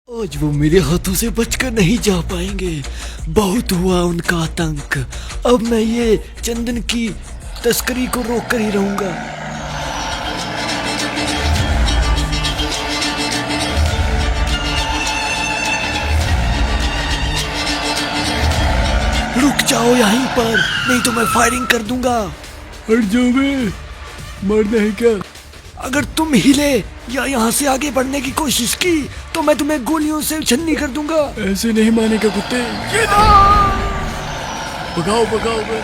आज वो मेरे हाथों से बचकर नहीं जा पाएंगे। बहुत हुआ उनका आतंक। अब मैं ये चंदन की तस्करी को रोक कर ही रहूंगा। रुक जाओ यहीं पर, नहीं तो मैं फायरिंग कर दूंगा। हट जाओ बे, मरना है क्या? अगर तुम हिले या यहाँ से आगे बढ़ने की कोशिश की तो मैं तुम्हें गोलियों से छन्नी कर दूंगा। ऐसे नहीं मानेगा कुत्ते। ये ना! भगाओ भगाओ बे।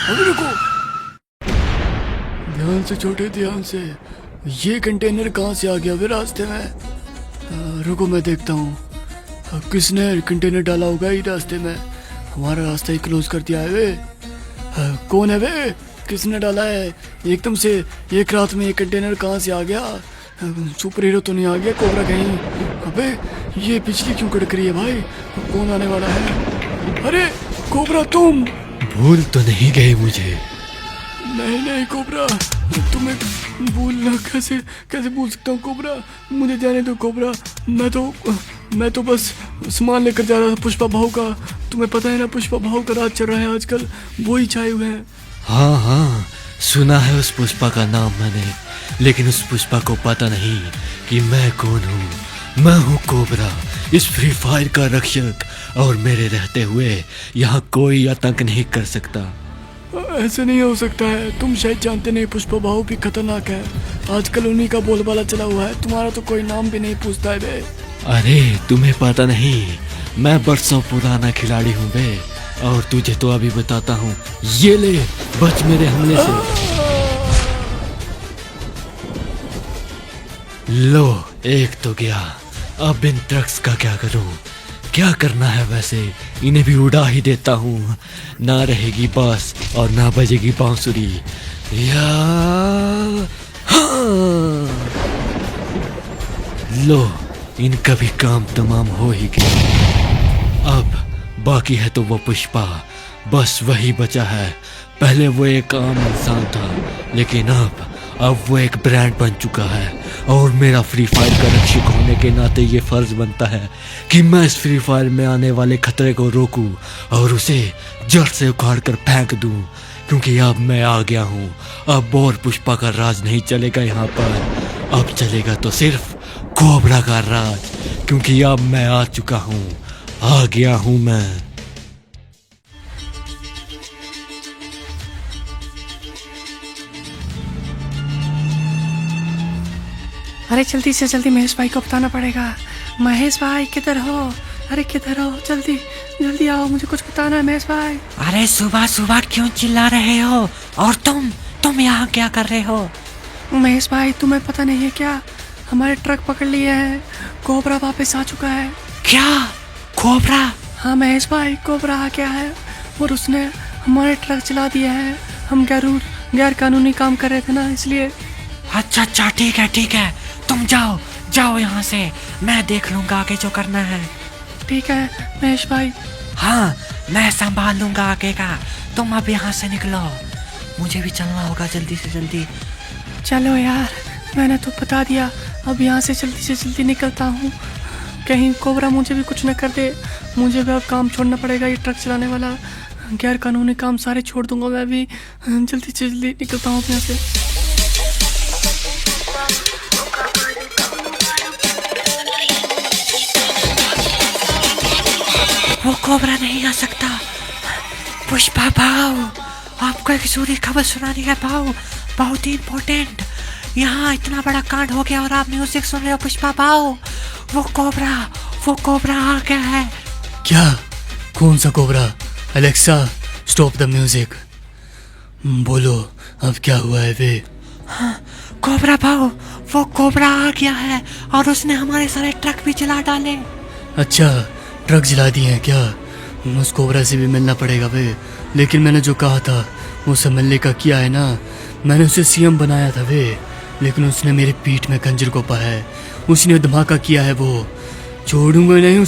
अभी रुको। ध्यान से छोटे, ध्यान से। ये कंटेनर कहाँ से आ गया वे रास्ते में? रुको मैं देखता हूँ। किसने कंटेनर डाला होगा ये रास्ते में? हमारा रास्ता ही क्लोज कर दिया है वे। कौन है वे? किसने डाला है? एकदम से एक रात में ये कंटेनर कहाँ से आ गया? सुपर हीरो तो नहीं आ गया कोबरा कहीं? अबे ये बिजली क्यों कड़क रही है भाई? कौन आने वाला है? अरे कोबरा तुम भूल तो नहीं गए मुझे? नहीं नहीं कोबरा, तुम्हें भूलना कैसे भूल सकता हूँ कोबरा? मुझे जाने दो कोबरा। मैं तो बस सामान लेकर जा रहा था पुष्पा भाव का। तुम्हें पता है ना पुष्पा भाव का राज चल रहा है आजकल, वो ही छाए हुए हैं। हाँ, सुना है उस पुष्पा का नाम मैंने, लेकिन उस पुष्पा को पता नहीं कि मैं कौन हूँ। मैं हूँ कोबरा, इस फ्री फायर का रक्षक, और मेरे रहते हुए यहाँ कोई आतंक नहीं कर सकता। ऐसे नहीं हो सकता है, तुम शायद जानते नहीं पुष्पा भाव भी खतरनाक है। आजकल उन्हीं का बोलबाला चला हुआ है, तुम्हारा तो कोई नाम भी नहीं पूछता है बे। अरे तुम्हें पता नहीं, मैं बरसों पुराना खिलाड़ी हूँ बे, और तुझे तो अभी बताता हूँ। ये ले, बच मेरे हमले से। लो, एक तो गया। अब इन ट्रक्स का क्या करूं? क्या करना है वैसे? इन्हें भी उड़ा ही देता हूँ। ना रहेगी बांस और ना बजेगी बांसुरी। या हाँ। लो, इनका भी काम तमाम हो ही गया। अब बाकी है तो वो पुष्पा, बस वही बचा है। पहले वो एक आम इंसान था, लेकिन अब वो एक ब्रांड बन चुका है, और मेरा फ्री फायर का रक्षक होने के नाते ये फर्ज बनता है कि मैं इस फ्री फायर में आने वाले खतरे को रोकूं और उसे जड़ से उखाड़ कर फेंक दूं, क्योंकि अब मैं आ गया हूं। अब और पुष्पा का राज नहीं चलेगा यहाँ पर। अब चलेगा तो सिर्फ कोबरा का राज, क्योंकि अब मैं आ चुका हूँ, आ गया हूँ मैं। अरे जल्दी से जल्दी महेश भाई को बताना पड़ेगा। महेश भाई किधर हो? अरे किधर हो? जल्दी जल्दी आओ, मुझे कुछ बताना है महेश भाई। अरे सुबह सुबह क्यों चिल्ला रहे हो? और तुम यहाँ क्या कर रहे हो? महेश भाई तुम्हें पता नहीं है क्या? हमारे ट्रक पकड़ लिए हैं, कोबरा वापस आ चुका है। क्या? कोबरा? हाँ महेश भाई, कोबरा आ गया है और उसने हमारे ट्रक चला दिए हैं। हम गैर कानूनी काम कर रहे थे ना, इसलिए। अच्छा ठीक है, तुम जाओ यहाँ से, मैं देख लूंगा आगे जो करना है। ठीक है महेश भाई। हाँ, मैं संभाल लूंगा आगे का, तुम अब यहाँ से निकलो, मुझे भी चलना होगा जल्दी से जल्दी। चलो यार, मैंने तो बता दिया, अब यहाँ से जल्दी निकलता हूँ, कहीं कोबरा मुझे भी कुछ न कर दे। मुझे भी अब काम छोड़ना पड़ेगा, ये ट्रक चलाने वाला गैर कानूनी काम सारे छोड़ दूंगा मैं भी। जल्दी से जल्दी निकलता हूँ यहाँ से। वो कोबरा नहीं आ सकता। पुष्पा भाव, आपको एक जरूरी खबर सुनानी है भाव, बहुत ही इम्पोर्टेंट। यहाँ इतना बड़ा कांड हो गया और आप म्यूजिक सुन रहे हो पुष्पा भाव। वो कोबरा आ गया है। क्या? कौन सा cobra? Alexa stop the music. बोलो अब क्या हुआ है वे? हाँ, कोबरा भाव, वो कोबरा आ गया है और उसने हमारे सारे ट्रक भी जला डाले। अच्छा, ट्रक जला दिए हैं क्या? उस कोबरा से भी मिलना पड़ेगा वे। लेकिन मैंने जो कहा था वो सब मिलने का किया है ना, मैंने उसे सीएम बनाया था वे। लेकिन उसने मेरी पीठ में खंजर घोंपा है, उसने धमाका किया है। वो छोड़ूंगा नहीं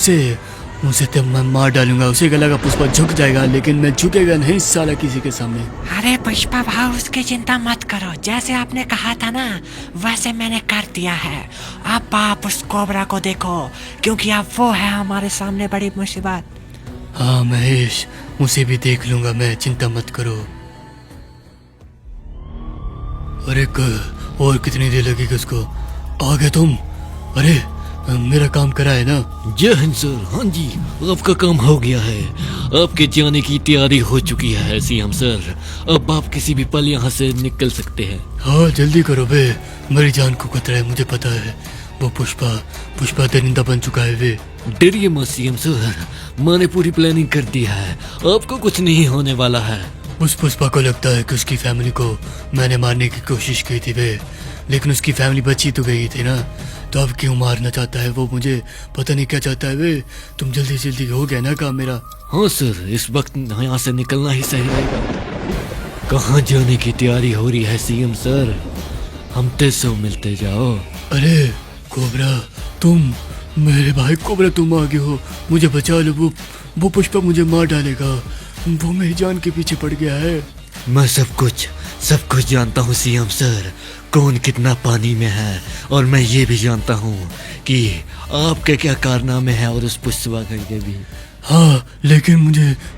उसे तो मैं मार डालूंगा। उसे लगा पुष्पा झुक जाएगा, लेकिन मैं झुकेगा नहीं साला किसी के सामने। अरे पुष्पा भाव, उसकी चिंता मत करो, जैसे आपने कहा था ना वैसे मैंने कर दिया है। अब आप उस कोबरा को देखो, क्योंकि अब वो है हमारे सामने बड़ी मुसीबत। हाँ महेश, उसे भी देख लूंगा मैं, चिंता मत करो। अरे और कितनी देर लगेगी उसको? आ गए तुम? अरे मेरा काम करा है ना? जय हिंद सर। हाँ जी, आपका काम हो गया है। आपके जाने की तैयारी हो चुकी है सीएम सर। अब आप किसी भी पल यहाँ से निकल सकते हैं। हाँ जल्दी करो बे, मेरी जान को खतरा है, मुझे पता है। वो पुष्पा दरिंदा बन चुका है वे। डरिए मत सीएम सर, मैंने पूरी प्लानिंग कर दी है, आपको कुछ नहीं होने वाला है। उस पुष्पा को लगता है कि उसकी फैमिली को मैंने मारने की कोशिश की थी वे, लेकिन उसकी फैमिली बची तो गई थी ना, तो अब क्यों मारना चाहता है वो मुझे? पता नहीं क्या चाहता है वे। तुम जल्दी हो गया ना काम मेरा? हाँ सर, इस वक्त यहाँ से निकलना ही सही रहेगा। कहाँ जाने की तैयारी हो रही है सीएम सर? हम तेजो मिलते जाओ। अरे कोबरा, तुम मेरे भाई कोबरा, तुम आगे हो, मुझे बचा लो। वो पुष्पा मुझे मार डालेगा, वो मेरी जान के पीछे पड़ गया है। मैं सब कुछ जानता हूँ सीएम सर, कौन कितना पानी में है, और मैं ये भी जानता हूँ कि आपके क्या कारनामे हैं और उस पुष्पा के भी। हाँ लेकिन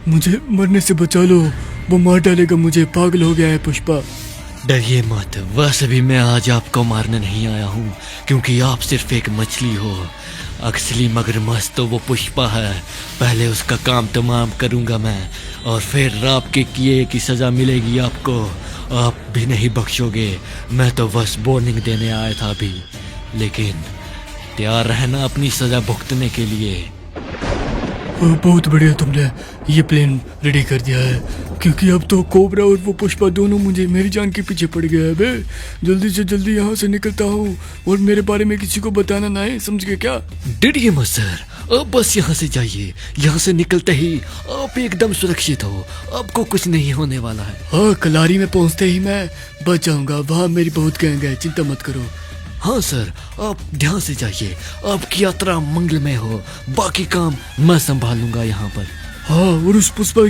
मुझे मरने से बचा लो, वो मार डालेगा मुझे, पागल हो गया है पुष्पा। डरिए मत, वैसे भी मैं आज आपको मारने नहीं आया हूँ, क्योंकि आप सिर्फ एक मछली हो। असली मगरमच्छ तो वो पुष्पा है। पहले उसका काम तमाम करूँगा मैं, और फिर आपके किए की सज़ा मिलेगी आपको। आप भी नहीं बख्शोगे। मैं तो बस वार्निंग देने आया था अभी, लेकिन तैयार रहना अपनी सज़ा भुगतने के लिए। बहुत बढ़िया, तुमने ये प्लान रेडी कर दिया है, क्योंकि अब तो कोबरा और वो पुष्पा दोनों मेरी जान के पीछे पड़ गया है बे। जल्दी से जल्दी यहाँ से निकलता हूँ, और मेरे बारे में किसी को बताना ना है, समझ गए क्या? डरिए मत सर, अब बस यहाँ से जाइए। यहाँ से निकलते ही आप एकदम सुरक्षित हो, आपको कुछ नहीं होने वाला है। हाँ, कलारी में पहुँचते ही मैं बच जाऊंगा, वहाँ मेरी बहुत गैंग है, चिंता मत करो। हाँ सर, आप ध्यान से जाइए, आपकी यात्रा मंगलमय हो, बाकी काम मैं संभाल लूंगा यहाँ पर। हाँ, और उस पुष्पा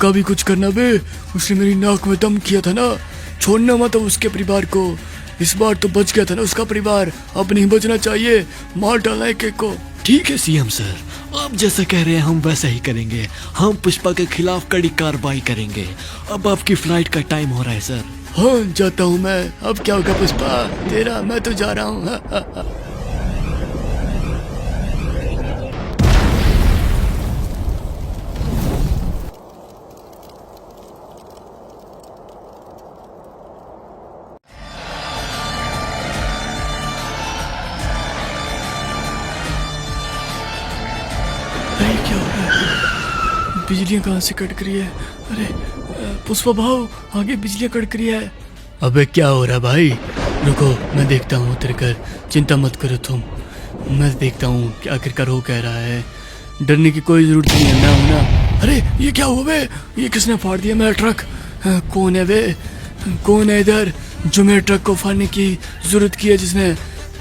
का भी कुछ करना बे, उसने मेरी नाक में दम किया था ना, छोड़ना मत उसके परिवार को। इस बार तो बच गया था ना उसका परिवार, अब नहीं बचना चाहिए, मार डालना एक एक को। ठीक है सीएम सर, आप जैसा कह रहे हैं हम वैसा ही करेंगे। हम पुष्पा के खिलाफ कड़ी कार्रवाई करेंगे। अब आपकी फ्लाइट का टाइम हो रहा है सर। हाँ जाता हूँ मैं, अब क्या होगा पुष्पा तेरा, मैं तो जा रहा हूँ। क्या हो रहा है? बिजलियाँ कहाँ से कड़क रही है? अरे पुष्पा भाव, आगे बिजलियाँ कड़क रही है। अबे क्या हो रहा है भाई? रुको मैं देखता हूँ उतर कर, चिंता मत करो तुम, मैं देखता हूँ कि आखिरकार हो कह रहा है। डरने की कोई जरूरत नहीं है ना। अरे ये क्या हुआ बे? ये किसने फाड़ दिया मेरा ट्रक? कौन है बे? कौन है इधर जो मेरे ट्रक को फाड़ने की जरूरत की है? जिसने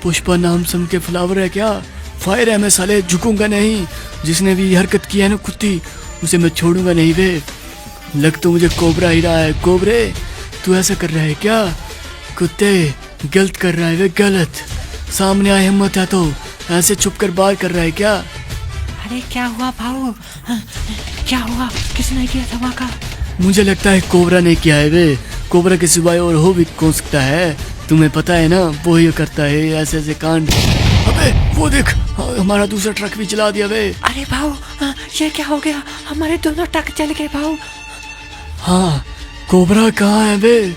पुष्पा नाम सम के फ्लावर है क्या? फायर है, मैं साले झुकूंगा नहीं। जिसने भी हरकत की है ना कुत्ती, उसे मैं छोड़ूंगा नहीं बे। लग तो मुझे कोबरा ही रहा है। कोबरे तू ऐसा कर रहा है क्या? कुत्ते गलत कर रहा है वे, गलत। सामने आए हिम्मत है तो ऐसे छुप कर बाहर कर रहा है क्या? अरे क्या हुआ भाऊ? क्या हुआ? किसने किया धमाका? मुझे लगता है कोबरा ने किया है वे। कोबरा के सिवाय और हो भी कौन सकता है? तुम्हें पता है ना, वो ही करता है ऐसे ऐसे कांड। अबे वो देख, हमारा दूसरा ट्रक भी चला दिया बे। अरे भाऊ, ये क्या हो गया? हमारे दोनों ट्रक चल गए भाऊ। हाँ, कोबरा कहाँ है बे?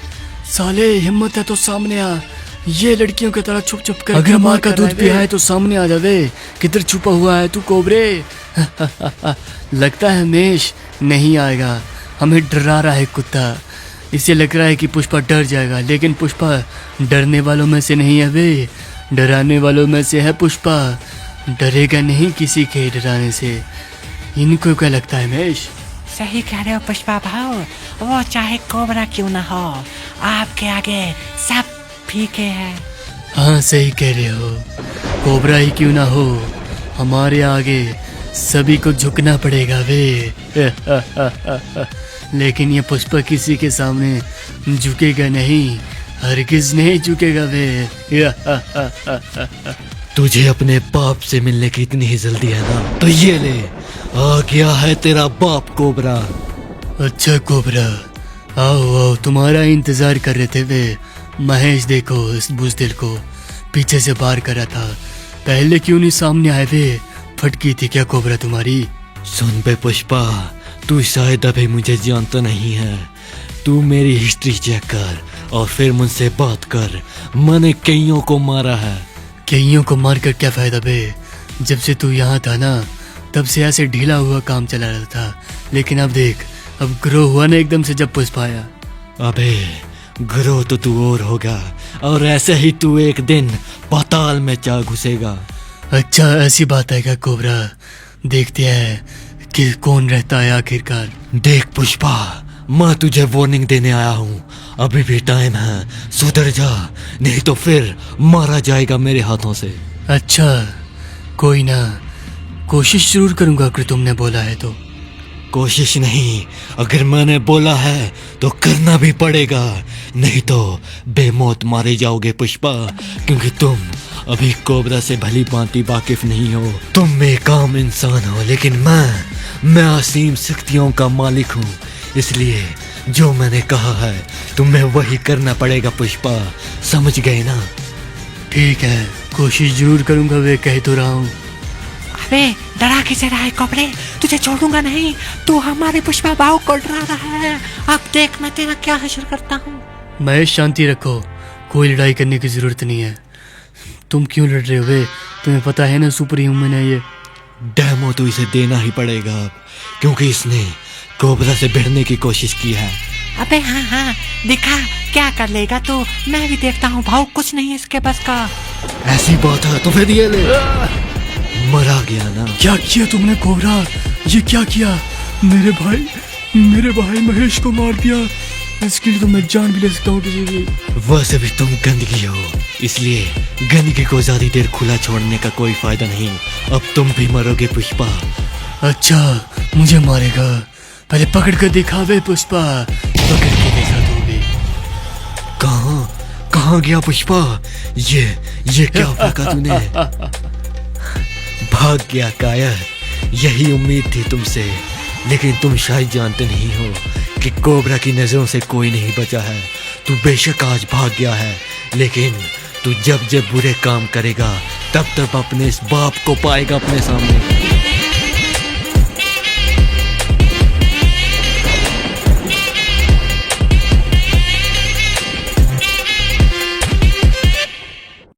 साले हिम्मत है तो सामने आ। ये लड़कियों की तरह छुप छुप कर अगर माँ का दूध पिया है तो सामने आ जावे। किधर छुपा हुआ है तू कोबरे? लगता है मेश नहीं आएगा, हमें डरा रहा है कुत्ता। इसे लग रहा है कि पुष्पा डर जाएगा, लेकिन पुष्पा डरने वालों में से नहीं है वे, डराने वालों में से है पुष्पा। डरेगा नहीं किसी के डराने से। इनको क्या लगता है मेश? सही कह रहे हो पुष्पा भाऊ, वो चाहे कोबरा क्यों ना हो, आपके आगे सब फीके हैं। हाँ सही कह रहे हो, कोबरा ही क्यों ना हो, हमारे आगे सभी को झुकना पड़ेगा वे। लेकिन ये पुष्पा किसी के सामने झुकेगा नहीं, हरगिज नहीं झुकेगा वे। तुझे अपने बाप से मिलने की इतनी ही जल्दी है ना, तो ये ले, आ गया है तेरा बाप कोबरा। अच्छा कोबरा, आओ आओ, तुम्हारा इंतजार कर रहे थे वे। महेश देखो इस बुजदिल को पीछे से पार करा था, पहले क्यों नहीं सामने आए वे? फटकी थी क्या कोबरा तुम्हारी? सुन बे पुष्पा, तू शायद अभी मुझे जानता नहीं है। तू मेरी हिस्ट्री चेक कर और फिर मुझसे बात कर। मैंने कईयों को मारा है। कईयों को मारकर क्या फायदा बे? जब से तू यहाँ था ना, तब से ऐसे ढीला हुआ काम चला रहा था, लेकिन अब देख, अब ग्रो हुआ ना एकदम से जब पुष्पा आया। अबे ग्रो तो तू और होगा, और ऐसे ही तू एक दिन पाताल में जा घुसेगा। अच्छा ऐसी बात है क्या कोबरा? देखते हैं कि कौन रहता है आखिरकार। देख पुष्पा, मैं तुझे वार्निंग देने आया हूँ, अभी भी टाइम है, सुधर जा, नहीं तो फिर मारा जाएगा मेरे हाथों से। अच्छा कोई ना, कोशिश जरूर करूंगा अगर तुमने बोला है तो। कोशिश नहीं, अगर मैंने बोला है तो करना भी पड़ेगा, नहीं तो बेमौत मारे जाओगे पुष्पा, क्योंकि तुम अभी कोबरा से भली भांति वाकिफ नहीं हो। तुम एक आम इंसान हो, लेकिन मैं असीम शक्तियों का मालिक हूँ, इसलिए जो मैंने कहा है तुम्हें वही करना पड़ेगा पुष्पा, समझ गए ना? ठीक है, कोशिश जरूर करूंगा, वे कह तो रहा हूँ। अबे डरा किसे रहा है कोबरे, तुझे छोड़ूंगा नहीं, तू हमारे पुष्पा भाव को डरा रहा है। अब देख मैं तेरा क्या हश्र करता हूँ। महेश शांति रखो, कोई लड़ाई करने की जरूरत नहीं है। तुम क्यों लड़ रहे हो वे? तुम्हें पता है ना सुपर ह्यूमन है ये। डेमो तो इसे देना ही पड़ेगा अब, क्योंकि इसने कोबरा से भिड़ने की कोशिश की है। अबे हाँ हाँ, दिखा क्या कर लेगा तू, मैं भी देखता हूँ। भाव कुछ नहीं इसके बस का। ऐसी बात है तो फिर ये ले, मरा गया ना। क्या किया तुमने कोबरा? ये क्या किया? मेरे भाई महेश को मार दिया। इसके लिए तो मैं जान भी ले सकता हूँ किसी की। वैसे भी तुम गंदगी हो, इसलिए गंदगी को ज्यादा देर खुला छोड़ने का कोई फायदा नहीं। अब तुम भी मरोगे पुष्पा। अच्छा मुझे मारेगा? पहले पकड़ कर दिखावे पुष्पा, पकड़ के देखा तू भी। कहाँ गया पुष्पा? ये क्या फेंका तूने? भाग गया कायर, यही उम्मीद थी तुमसे, लेकिन तुम शायद जानते नहीं हो कि कोबरा की नजरों से कोई नहीं बचा है। तू बेशक आज भाग गया है, लेकिन तू जब जब बुरे काम करेगा तब तब अपने इस बाप को पाएगा अपने सामने।